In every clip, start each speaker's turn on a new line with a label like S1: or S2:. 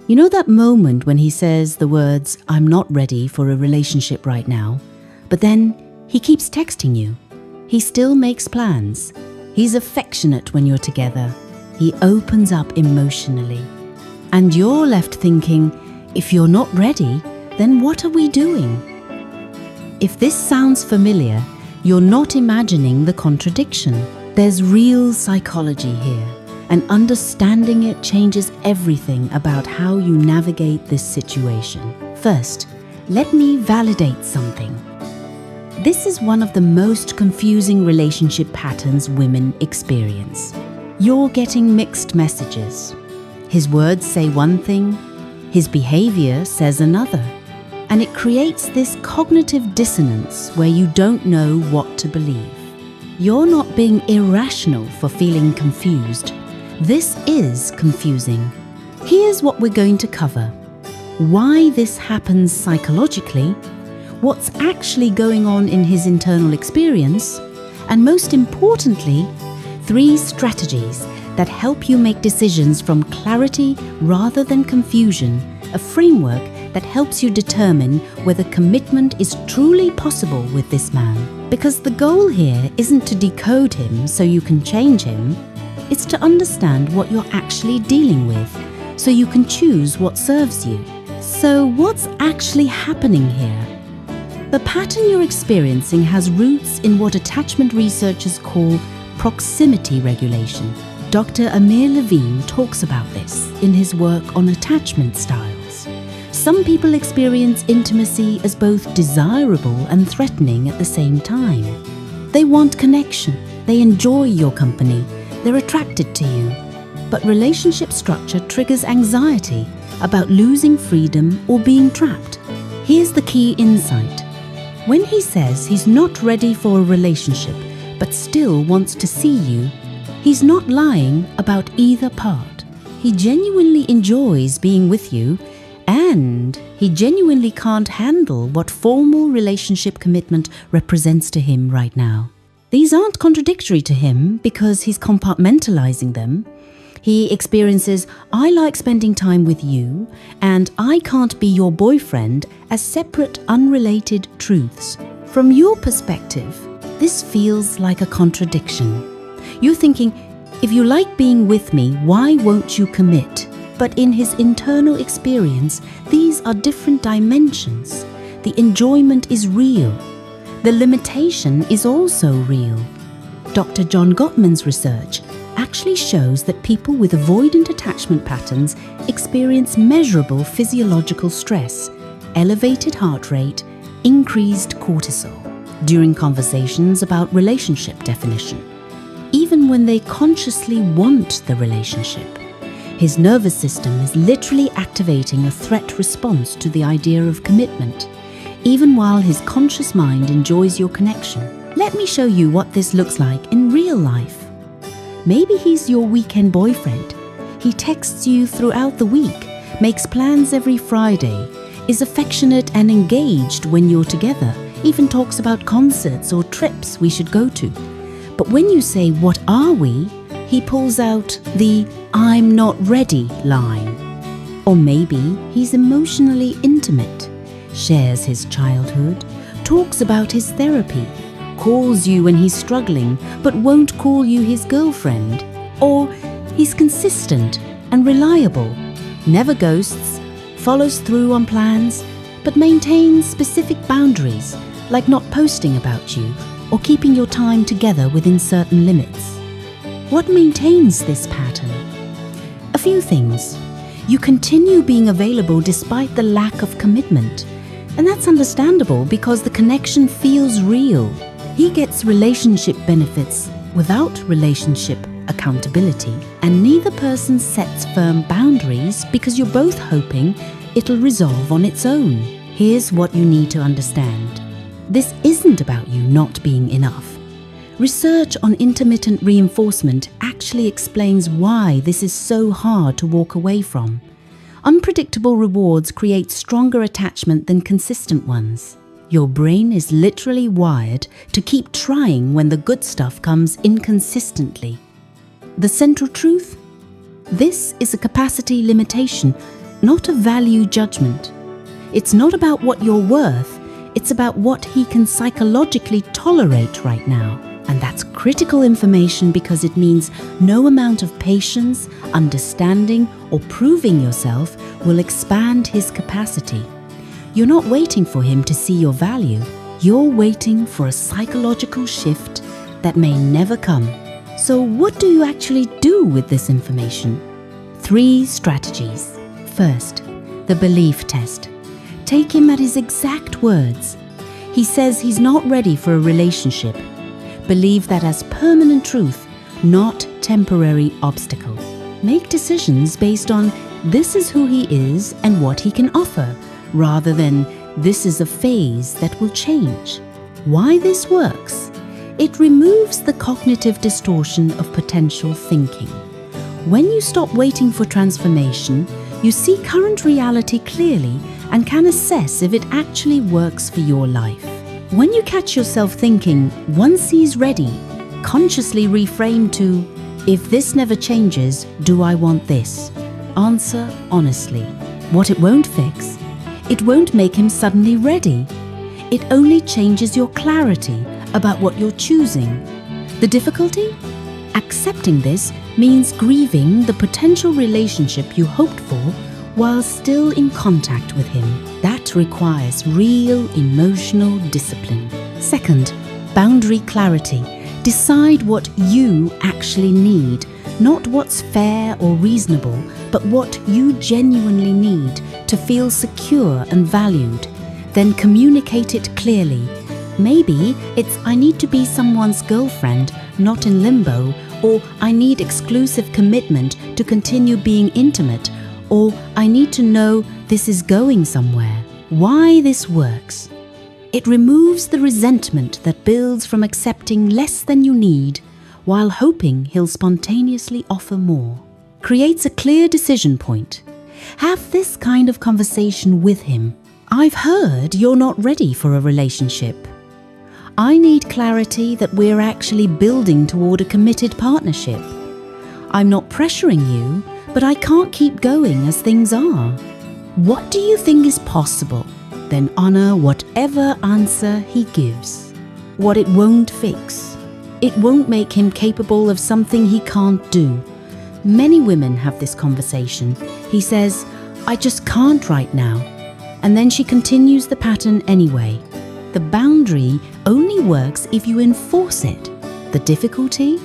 S1: You know that moment when he says the words, "I'm not ready for a relationship right now," but then he keeps texting you. He still makes plans. He's affectionate when you're together. He opens up emotionally. And you're left thinking, if you're not ready, then what are we doing? If this sounds familiar, you're not imagining the contradiction. There's real psychology here, and understanding it changes everything about how you navigate this situation. First, let me validate something. This is one of the most confusing relationship patterns women experience. You're getting mixed messages. His words say one thing, his behavior says another. And it creates this cognitive dissonance where you don't know what to believe. You're not being irrational for feeling confused. This is confusing. Here's what we're going to cover: why this happens psychologically, what's actually going on in his internal experience, and most importantly, 3 strategies that help you make decisions from clarity rather than confusion, a framework that helps you determine whether commitment is truly possible with this man. Because the goal here isn't to decode him so you can change him, it's to understand what you're actually dealing with so you can choose what serves you. So what's actually happening here? The pattern you're experiencing has roots in what attachment researchers call proximity regulation. Dr. Amir Levine talks about this in his work on attachment styles. Some people experience intimacy as both desirable and threatening at the same time. They want connection, they enjoy your company, they're attracted to you. But relationship structure triggers anxiety about losing freedom or being trapped. Here's the key insight. When he says he's not ready for a relationship but still wants to see you, he's not lying about either part. He genuinely enjoys being with you, and he genuinely can't handle what formal relationship commitment represents to him right now. These aren't contradictory to him because he's compartmentalizing them. He experiences, "I like spending time with you," and "I can't be your boyfriend" as separate, unrelated truths. From your perspective, this feels like a contradiction. You're thinking, if you like being with me, why won't you commit? But in his internal experience, these are different dimensions. The enjoyment is real. The limitation is also real. Dr. John Gottman's research actually shows that people with avoidant attachment patterns experience measurable physiological stress, elevated heart rate, increased cortisol during conversations about relationship definition, even when they consciously want the relationship. His nervous system is literally activating a threat response to the idea of commitment, even while his conscious mind enjoys your connection. Let me show you what this looks like in real life. Maybe he's your weekend boyfriend. He texts you throughout the week, makes plans every Friday, is affectionate and engaged when you're together, even talks about concerts or trips we should go to. But when you say, "What are we?" he pulls out the "I'm not ready" line. Or maybe he's emotionally intimate, shares his childhood, talks about his therapy, calls you when he's struggling but won't call you his girlfriend. Or he's consistent and reliable, never ghosts, follows through on plans, but maintains specific boundaries, like not posting about you or keeping your time together within certain limits. What maintains this pattern? A few things. You continue being available despite the lack of commitment, and that's understandable because the connection feels real. He gets relationship benefits without relationship accountability, and neither person sets firm boundaries because you're both hoping it'll resolve on its own. Here's what you need to understand. This isn't about you not being enough. Research on intermittent reinforcement actually explains why this is so hard to walk away from. Unpredictable rewards create stronger attachment than consistent ones. Your brain is literally wired to keep trying when the good stuff comes inconsistently. The central truth? This is a capacity limitation, not a value judgment. It's not about what you're worth, it's about what he can psychologically tolerate right now. And that's critical information because it means no amount of patience, understanding, or proving yourself will expand his capacity. You're not waiting for him to see your value. You're waiting for a psychological shift that may never come. So what do you actually do with this information? 3 strategies. First, the belief test. Take him at his exact words. He says he's not ready for a relationship. Believe that as permanent truth, not temporary obstacle. Make decisions based on this is who he is and what he can offer, rather than this is a phase that will change. Why this works? It removes the cognitive distortion of potential thinking. When you stop waiting for transformation, you see current reality clearly and can assess if it actually works for your life. When you catch yourself thinking, once he's ready, consciously reframe to, if this never changes, do I want this? Answer honestly. What it won't fix, it won't make him suddenly ready. It only changes your clarity about what you're choosing. The difficulty? Accepting this means grieving the potential relationship you hoped for while still in contact with him. That requires real emotional discipline. Second, boundary clarity. Decide what you actually need, not what's fair or reasonable, but what you genuinely need to feel secure and valued. Then communicate it clearly. Maybe it's I need to be someone's girlfriend, not in limbo, or I need exclusive commitment to continue being intimate, or I need to know this is going somewhere. Why this works? It removes the resentment that builds from accepting less than you need while hoping he'll spontaneously offer more. Creates a clear decision point. Have this kind of conversation with him. I've heard you're not ready for a relationship. I need clarity that we're actually building toward a committed partnership. I'm not pressuring you, but I can't keep going as things are. What do you think is possible? Then honor whatever answer he gives. What it won't fix. It won't make him capable of something he can't do. Many women have this conversation. He says, I just can't right now. And then she continues the pattern anyway. The boundary only works if you enforce it. The difficulty?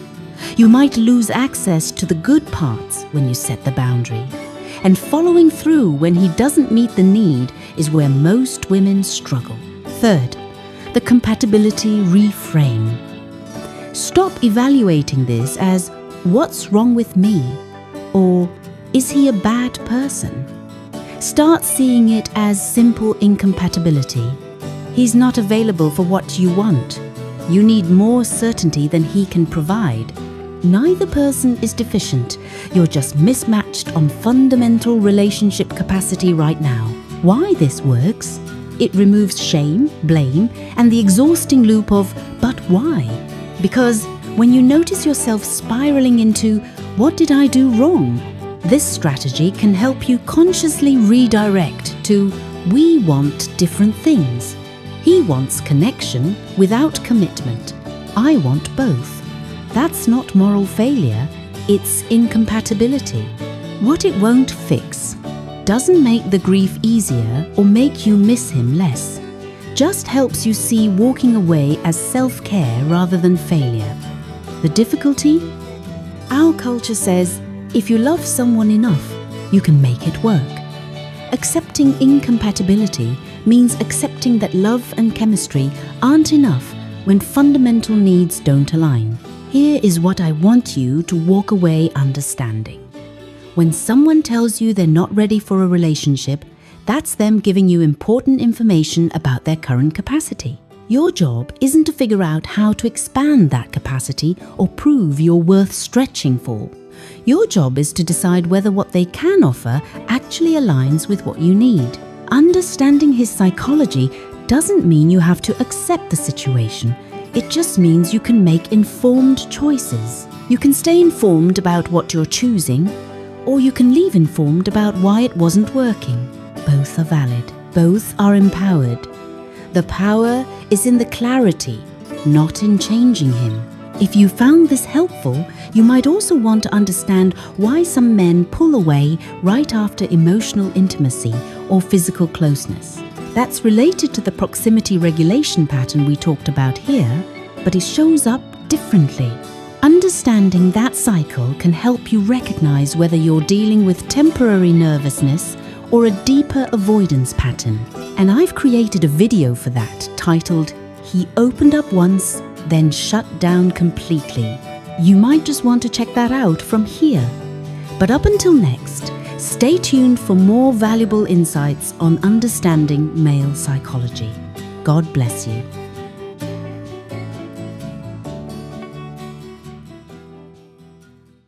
S1: You might lose access to the good parts when you set the boundary. And following through when he doesn't meet the need is where most women struggle. Third, the compatibility reframe. Stop evaluating this as, what's wrong with me? Or, is he a bad person? Start seeing it as simple incompatibility. He's not available for what you want. You need more certainty than he can provide. Neither person is deficient. You're just mismatched on fundamental relationship capacity right now. Why this works? It removes shame, blame, and the exhausting loop of, but why? Because when you notice yourself spiraling into, what did I do wrong? This strategy can help you consciously redirect to, we want different things. He wants connection without commitment. I want both. That's not moral failure, it's incompatibility. What it won't fix doesn't make the grief easier or make you miss him less. Just helps you see walking away as self-care rather than failure. The difficulty? Our culture says, if you love someone enough, you can make it work. Accepting incompatibility means accepting that love and chemistry aren't enough when fundamental needs don't align. Here is what I want you to walk away understanding. When someone tells you they're not ready for a relationship, that's them giving you important information about their current capacity. Your job isn't to figure out how to expand that capacity or prove you're worth stretching for. Your job is to decide whether what they can offer actually aligns with what you need. Understanding his psychology doesn't mean you have to accept the situation. It just means you can make informed choices. You can stay informed about what you're choosing, or you can leave informed about why it wasn't working. Both are valid. Both are empowered. The power is in the clarity, not in changing him. If you found this helpful, you might also want to understand why some men pull away right after emotional intimacy or physical closeness. That's related to the proximity regulation pattern we talked about here, but it shows up differently. Understanding that cycle can help you recognize whether you're dealing with temporary nervousness or a deeper avoidance pattern. And I've created a video for that titled, "He Opened Up Once, Then Shut Down Completely." You might just want to check that out from here. But up until next, stay tuned for more valuable insights on understanding male psychology. God bless you.